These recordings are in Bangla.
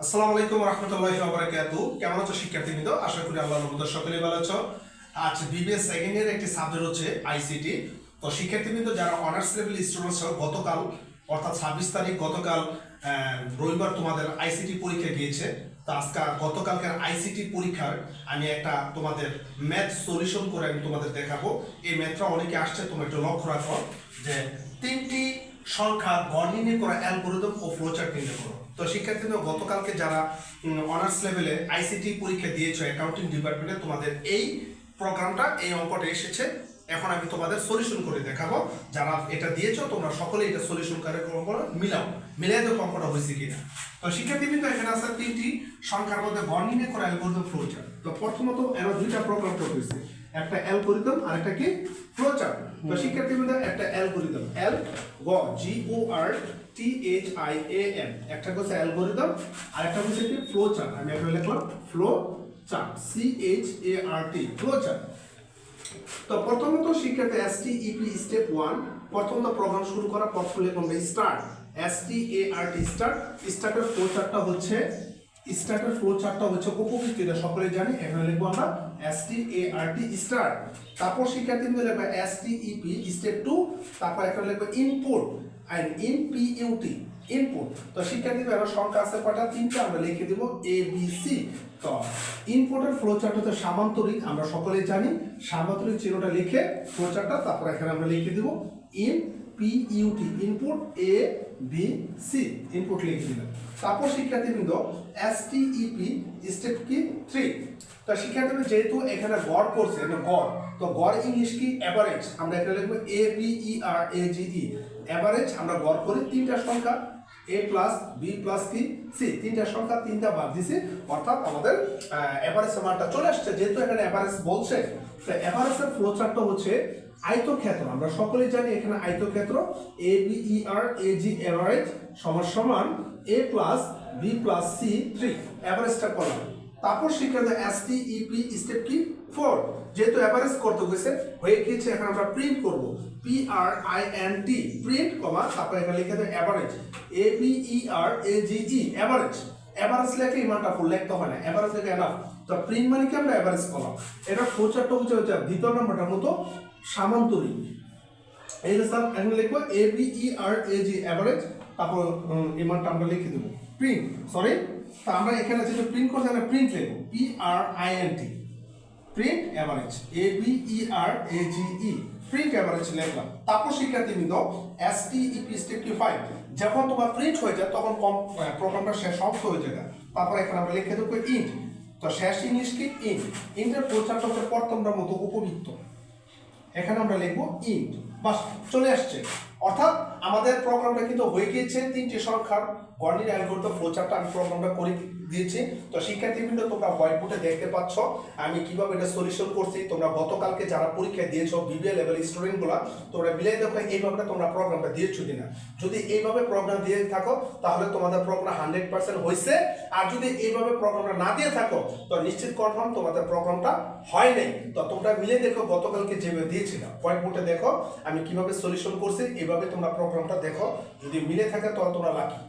আসসালামু আলাইকুম রহমতুল্লাহি ওয়া বারাকাতুহু। কেমন আছো শিক্ষার্থীবৃন্দ? আশা করি আল্লাহর রহমতে সকলেই ভালো আছো। আজ বিবিএস সেকেন্ড ইয়ারের একটি সাবজেক্ট হচ্ছে আইসিটি। তো শিক্ষার্থীবৃন্দ যারা অনার্স লেভেল স্টুডেন্ট ছিল গতকাল অর্থাৎ 26 তারিখ গতকাল রবিবার তোমাদের আইসিটি পরীক্ষা গিয়েছে। তো আজকে গতকালকার আইসিটি পরীক্ষার আমি একটা তোমাদের ম্যাথ সলিউশন করে আমি তোমাদের দেখাবো। এই ম্যাথটা অনেকে আসছে, তোমরা একটু লক্ষ্য রাখো যে তিনটি সংখ্যা গড় নির্ণয় করা অ্যালগরিদম ও ফ্লোচার্ট নির্ণয় করো। তো শিক্ষার্থীরা গতকালকে যারা অনার্স লেভেলে আইসিটি পরীক্ষা দিয়েছো অ্যাকাউন্টিং ডিপার্টমেন্টে, তোমাদের এই প্রোগ্রামটা এই অঙ্কটা এসেছে। এখন আমি তোমাদের সলিউশন করে দেখাবো। যারা এটা দিয়েছো তোমরা সকলে এটা সলিউশন করে মিলাই দেখো অঙ্কটা হয়েছে কিনা। তো শিক্ষার্থীবৃন্দ এখানে আছে তিনটি সংখ্যার মধ্যে গড় নির্ণয় করা অ্যালগরিদম ফ্লোচার্ট। তো প্রথমত এরা দুইটা প্রোগ্রাম হয়েছে, একটা অ্যালগরিদম আর একটা কি ফ্লোচার্ট। তো শিক্ষার্থীবৃন্দ একটা অ্যালগরিদম GORTHIAN, একটা হচ্ছে অ্যালগরিদম আর একটা হচ্ছে কি ফ্লো চার্ট। আমি এখানে লিখলাম flow chart CHART flow chart. তো প্রথমত শিক্ষার্থী STEP স্টেপ 1 প্রথমত প্রোগ্রাম শুরু করা প্রথম লিখলাম স্টার্ট START স্টার্টের ফ্লো চার্টটা হচ্ছে উপবৃত্ত, এটা সকলে জানি। এখানে লিখবো আমরা START স্টার্ট। তারপর শিক্ষার্থীদের লিখবে STEP স্টেপ 2, তারপর এখানে লিখবে ইনপুট আর INPUT ইনপুট। তো শিক্ষার্থীদের সংখ্যা আছে কয়টা? তিনটা, আমরা লিখে দেব ABC। তো ইনপুটের ফ্লো চার্ট হচ্ছে সামান্তরিক, আমরা সকলেই জানি। সামান্তরিক চিহ্নটা লিখে ফ্লো চার্টটা, তারপর এখানে আমরা লিখে দেব INPUT ইনপুট ABC ইনপুট লিখে দিলাম। তারপর শিক্ষার্থীবৃন্দ STEP স্টেপ কি 3। তো শিক্ষার্থীবৃন্দ যেহেতু এখানে গড় করছে গড়, তো গড় ইংলিশ কি এভারেজ, আমরা এখানে লিখবো ABERAGE এভারেজ। আমরা গড় করি তিনটা সংখ্যা A প্লাস B প্লাস কি C, তিনটা সংখ্যা তিনটা বাদ দিছি, অর্থাৎ আমাদের এভারেজ মানটা চলে আসছে। যেহেতু এখানে এভারেজ বলছে, তো এভারেজের ফ্লো চার্টটা হচ্ছে আয়তক্ষেত্র। আমরা সকলেই জানি এখানে আয়তক্ষেত্র ABERAG এভারেজ সমান সমান A plus B plus C 3 এভারেজটা করলাম। তারপর শিক্ষার্থী STEP স্টেপ কি 4, যেহেতু এভারেজ করতে গেছে হয়ে গিয়েছে, এখন আমরা প্রিন্ট করব PRINT প্রিন্ট কমা, তারপর এখানে লিখে দেব এভারেজ ABERAGE এভারেজ। এভারেজ লেখে এই মানটা ফুল লিখতে হয় না, এভারেজ লেখে এনাফ। তো প্রিন্ট মানে কি আমরা এভারেজ করলাম। এটা ফ্লো চার্টটা হচ্ছে দ্বিতীয় নম্বরটার মতো সামান্তরিক। এই যে স্যার এখানে লিখবো ABERAG এভারেজ, তারপর এই মানটা আমরা লিখে দেব প্রিন্ট তা আমরা এখানে যেটা প্রিন্ট করছি আমরা প্রিন্ট লিখবো PRINT print average ABERAGE print average লিখলাম। তারপর শিক্ষার্থীবৃন্দ STEP স্টেপ কি 5, যখন তোমার প্রিন্ট হয়ে যায় তখন প্রোগ্রামটা শেষ অংশ হয়ে যায়। তারপর এখানে আমরা লিখে দেবো ইন্ট। তো শেষ ইংলিশ কি ইন্টের ফ্লো চার্টটা হচ্ছে প্রথমটার মতো উপবৃত্ত, এখানে আমরা লিখবো ইন্ট। বাস চলে আসছে, অর্থাৎ আমাদের প্রোগ্রামটা কিন্তু হয়ে গিয়েছে। তিনটি সংখ্যার গড় নির্ণয় অ্যালগরিদম ফ্লো চার্টটা আমি প্রোগ্রামটা করে দিয়েছি। তো শিক্ষার্থীবৃন্দ তোমরা হোয়াইট বোর্ডে দেখতে পাচ্ছ আমি কিভাবে এটা সলিউশন করছি। তোমরা গতকালকে যারা পরীক্ষা দিয়েছো বিবিএ লেভেল স্টুডেন্টগুলো, তোমরা মিলাই দেখো এইভাবে তোমরা প্রোগ্রামটা দিয়েছো কিনা। যদি এইভাবে প্রোগ্রাম দিয়ে থাকো তাহলে তোমাদের প্রোগ্রাম 100% হয়েছে। আর যদি এইভাবে প্রোগ্রামটা না দিয়ে থাকো তো নিশ্চিত কনফার্ম তোমাদের প্রোগ্রামটা হয় নাই। তো তোমরা মিলে দেখো গতকালকে যেভাবে দিয়েছিলাম হোয়াইট বোর্ডে দেখো আমি কিভাবে সলিউশন করছি, এইভাবে তোমরা প্রোগ্রামটা দেখো, যদি মিলে থাকে তাহলে তোমরা লাকি।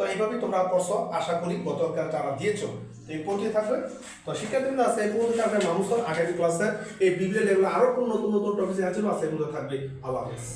তো এইভাবেই তোমরা করছো, আশা করি গতকাল যারা দিয়েছো এই পর্যন্ত থাকবে। তো শিক্ষার্থীরা আছে এই পর্যন্ত থাকবে মানুষের আগামী ক্লাসে এই বিবিএ লেভেলে আরো কোন নতুন নতুন টপিক আছে সেগুলো থাকবে। আল্লাহ হাফেজ।